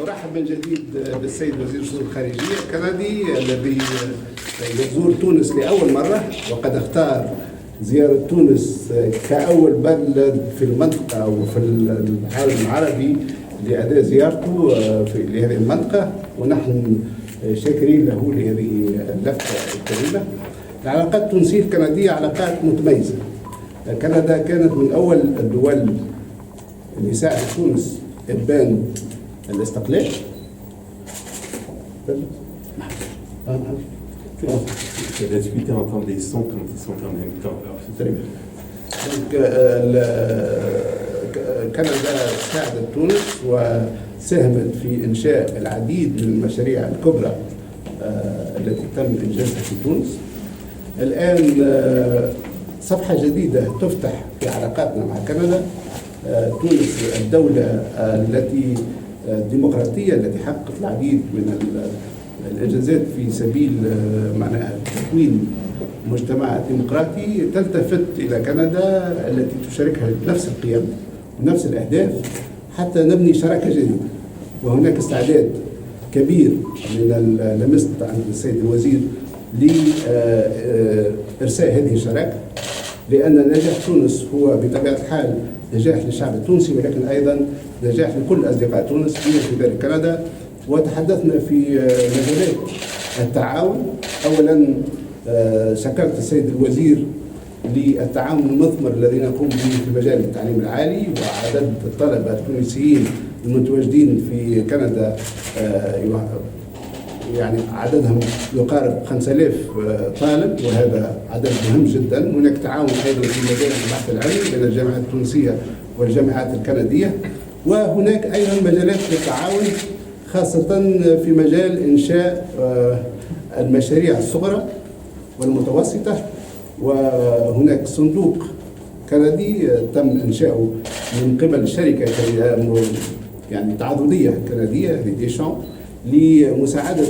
أرحب من جديد بالسيد وزير الشؤون الخارجية الكندي الذي يزور تونس لأول مرة، وقد اختار زيارة تونس كأول بلد في المنطقة أو في العالم العربي لأداء زيارته لهذه المنطقة، ونحن شاكرين له لهذه اللفتة الكريمة. العلاقات التونسية الكندية علاقات متميزة. كندا كانت من أول الدول اللي ساعدت تونس إبان الاستقلال. La difficulté à entendre les sons quand ils sont en même temps. Très bien. Donc, كندا ساعدت تونس وساهمت في إنشاء العديد من المشاريع الكبرى التي تم إنجازها في تونس. الآن صفحة جديدة تفتح في علاقاتنا مع كندا. تونس الدولة الديمقراطية التي حققت العديد من الإنجازات في سبيل معناها تكوين مجتمع ديمقراطي تلتفت إلى كندا التي تشاركها نفس القيم ونفس الأهداف حتى نبني شراكة جديدة. وهناك استعداد كبير من لمست عند السيد الوزير لإرساء هذه الشراكة، لأن نجاح تونس هو بطبيعة الحال نجاح للشعب التونسي، ولكن أيضا نجاح لكل أصدقاء تونس في ذلك كندا. وتحدثنا في مجالات التعاون. أولا شكرت السيد الوزير للتعاون المثمر الذي نقوم به في مجال التعليم العالي، وعدد الطلبة التونسيين المتواجدين في كندا يعني عددهم يقارب 5000 طالب، وهذا عدد مهم جدا. هناك تعاون ايضا في مجال البحث العلمي بين الجامعات التونسيه والجامعات الكنديه، وهناك ايضا مجالات للتعاون خاصه في مجال انشاء المشاريع الصغرى والمتوسطه. وهناك صندوق كندي تم انشاؤه من قبل شركه يعني تعاضديه كنديه ديشان لمساعدة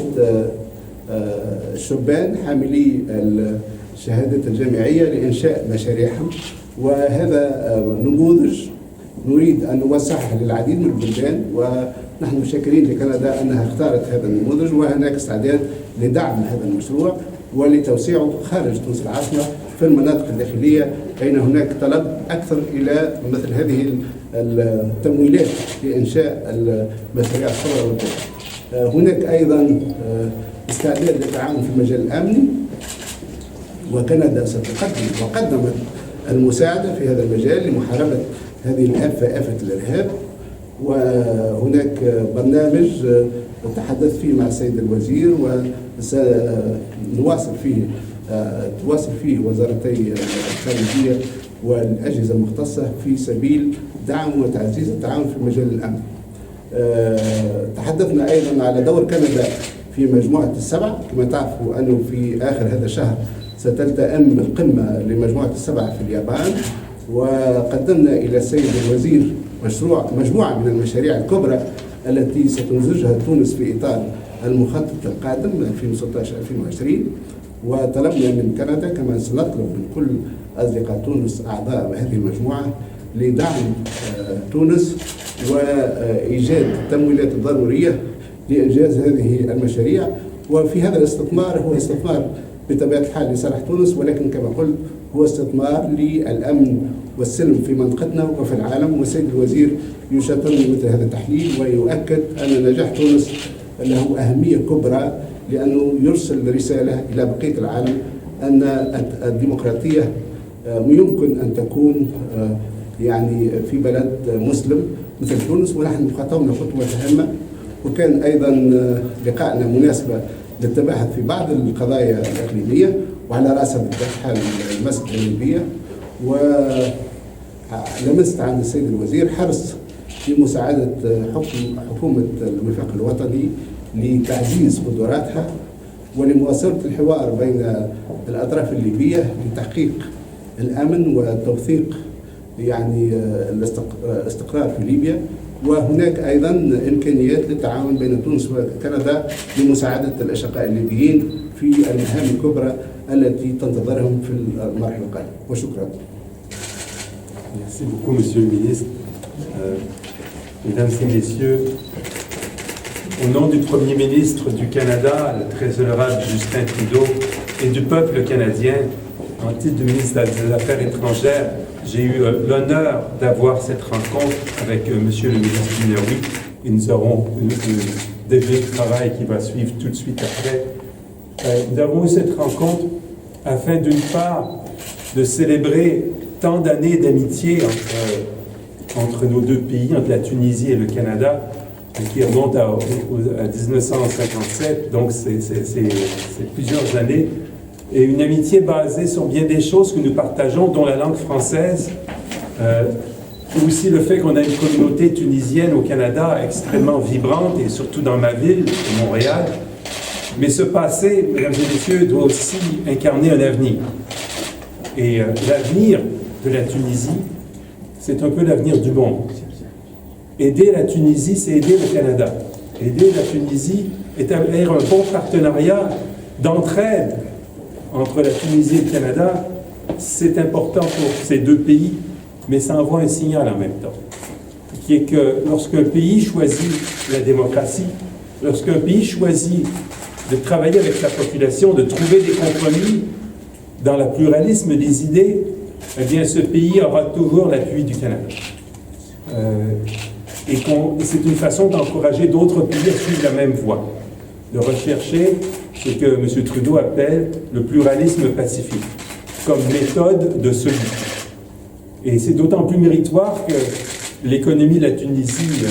الشبان حاملي الشهادات الجامعية لإنشاء مشاريعهم. وهذا نموذج نريد أن نوسعه للعديد من البلدان، ونحن شاكرين لكندا أنها اختارت هذا النموذج، وهناك استعداد لدعم هذا المشروع ولتوسيعه خارج تونس العاصمة في المناطق الداخلية، أين هناك طلب أكثر إلى مثل هذه التمويلات لإنشاء المشاريع الصغرى والكبرى. هناك أيضا استعداد للتعاون في المجال الأمني، وكندا ستقدم وقدمت المساعدة في هذا المجال لمحاربة هذه الآفة، آفة الإرهاب. وهناك برنامج تحدث فيه مع السيد الوزير وسنواصل تواصل فيه وزارتي الخارجية والأجهزة المختصة في سبيل دعم وتعزيز التعاون في مجال الأمن. تحدثنا أيضا على دور كندا في مجموعة السبع. كما تعرفوا أنه في آخر هذا الشهر ستلتئم القمة لمجموعة السبع في اليابان، وقدمنا إلى السيد الوزير مجموعة من المشاريع الكبرى التي ستنتجها تونس في إطار المخطط القادم 2016-2020. وطلبنا من كندا كما سنطلب من كل أصدقاء تونس أعضاء هذه المجموعة لدعم تونس وإيجاد التمويلات الضرورية لإنجاز هذه المشاريع. وفي هذا الاستثمار هو استثمار بطبيعة الحال لصالح تونس، ولكن كما قلت هو استثمار للأمن والسلم في منطقتنا وفي العالم. والسيد الوزير يشاطرني مثل هذا التحليل ويؤكد أن نجاح تونس له أهمية كبرى، لأنه يرسل رسالة إلى بقية العالم أن الديمقراطية يمكن أن تكون يعني في بلد مسلم مثل تونس، ونحن خطونا خطوة هامة. وكان أيضا لقائنا مناسبة للتباحث في بعض القضايا الإقليمية، وعلى رأسها بالحال المسألة الليبية. ولمست عند السيد الوزير حرص في مساعدة حكومة الوفاق الوطني لتعزيز قدراتها ولمواصلة الحوار بين الأطراف الليبية لتحقيق الأمن وتوثيق يعني الاستقرار في ليبيا. وهناك أيضا إمكانيات للتعاون بين تونس وكندا لمساعدة الأشقاء الليبيين في المهام الكبرى التي تنتظرهم في المرحلة القادمة. وشكرا. Merci beaucoup, Monsieur le Ministre. Mesdames et Messieurs, au nom du Premier ministre du Canada, le très honorable Justin Trudeau, et du peuple canadien, en titre de ministre des Affaires étrangères, j'ai eu l'honneur d'avoir cette rencontre avec Monsieur le ministre Ginewi, et nous aurons un déjeuner de travail qui va suivre tout de suite après. Nous avons eu cette rencontre afin, d'une part, de célébrer tant d'années d'amitié entre nos deux pays, entre la Tunisie et le Canada, qui remonte à 1957, donc c'est plusieurs années, et une amitié basée sur bien des choses que nous partageons, dont la langue française, aussi le fait qu'on a une communauté tunisienne au Canada extrêmement vibrante, et surtout dans ma ville, Montréal. Mais ce passé, mesdames et messieurs, doit aussi incarner un avenir. Et l'avenir de la Tunisie, c'est un peu l'avenir du monde. Aider la Tunisie, c'est aider le Canada. Aider la Tunisie, établir un bon partenariat d'entraide entre la Tunisie et le Canada, c'est important pour ces deux pays, mais ça envoie un signal en même temps, qui est que lorsqu'un pays choisit la démocratie, lorsqu'un pays choisit de travailler avec sa population, de trouver des compromis dans le pluralisme des idées, eh bien, ce pays aura toujours l'appui du Canada. Et c'est une façon d'encourager d'autres pays à suivre la même voie, de rechercher ce que M. Trudeau appelle le pluralisme pacifique, comme méthode de solution. Et c'est d'autant plus méritoire que l'économie de la Tunisie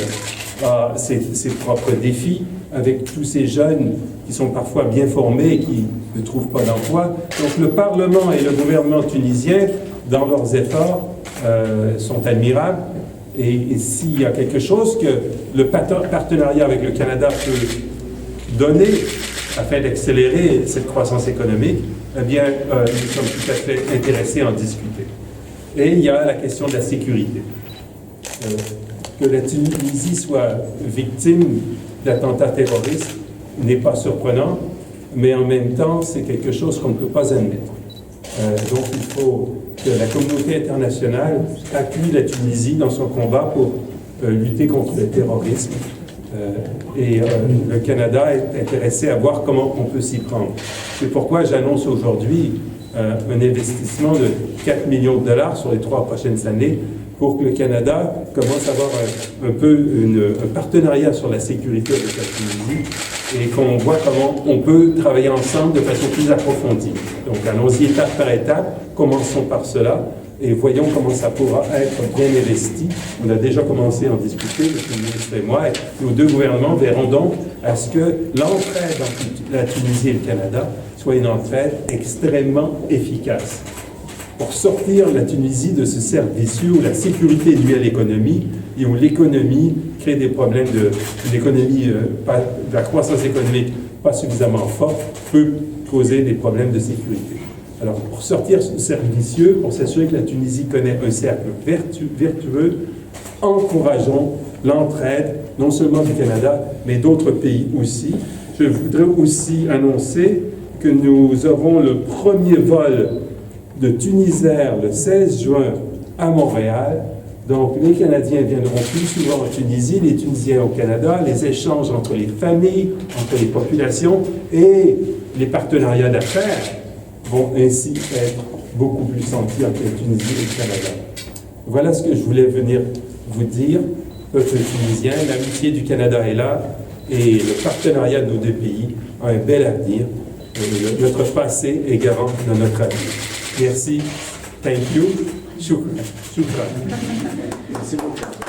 a ses propres défis, avec tous ces jeunes qui sont parfois bien formés et qui ne trouvent pas d'emploi. Donc le Parlement et le gouvernement tunisien, dans leurs efforts, sont admirables. Et s'il y a quelque chose que le partenariat avec le Canada peut donner afin d'accélérer cette croissance économique, eh bien, nous sommes tout à fait intéressés à en discuter. Et il y a la question de la sécurité. Que la Tunisie soit victime d'attentats terroristes n'est pas surprenant, mais en même temps, c'est quelque chose qu'on ne peut pas admettre. Donc, il faut que la communauté internationale appuie la Tunisie dans son combat pour lutter contre le terrorisme. Et le Canada est intéressé à voir comment on peut s'y prendre. C'est pourquoi j'annonce aujourd'hui un investissement de 4 millions de dollars sur les 3 prochaines années pour que le Canada commence à avoir un peu un partenariat sur la sécurité avec la Tunisie et qu'on voit comment on peut travailler ensemble de façon plus approfondie. Donc allons-y étape par étape, commençons par cela et voyons comment ça pourra être bien investi. On a déjà commencé à en discuter, le ministre et moi, et nos deux gouvernements verront donc à ce que l'entraide entre la Tunisie et le Canada soit une entraide extrêmement efficace. Pour sortir la Tunisie de ce cercle vicieux où la sécurité nuit à l'économie et où l'économie crée des problèmes de la croissance économique pas suffisamment forte peut causer des problèmes de sécurité. Alors, pour sortir de ce cercle vicieux, pour s'assurer que la Tunisie connaît un cercle vertueux, encourageons l'entraide, non seulement du Canada, mais d'autres pays aussi. Je voudrais aussi annoncer que nous aurons le premier vol de Tunisair le 16 juin à Montréal. Donc, les Canadiens viendront plus souvent en Tunisie, les Tunisiens au Canada, les échanges entre les familles, entre les populations et les partenariats d'affaires vont ainsi être beaucoup plus sentis entre la Tunisie et le Canada. Voilà ce que je voulais venir vous dire, peuple tunisien. L'amitié du Canada est là et le partenariat de nos deux pays a un bel avenir. Notre passé est garant de notre avenir. Merci. Thank you. Shukran. Shukran. Merci beaucoup.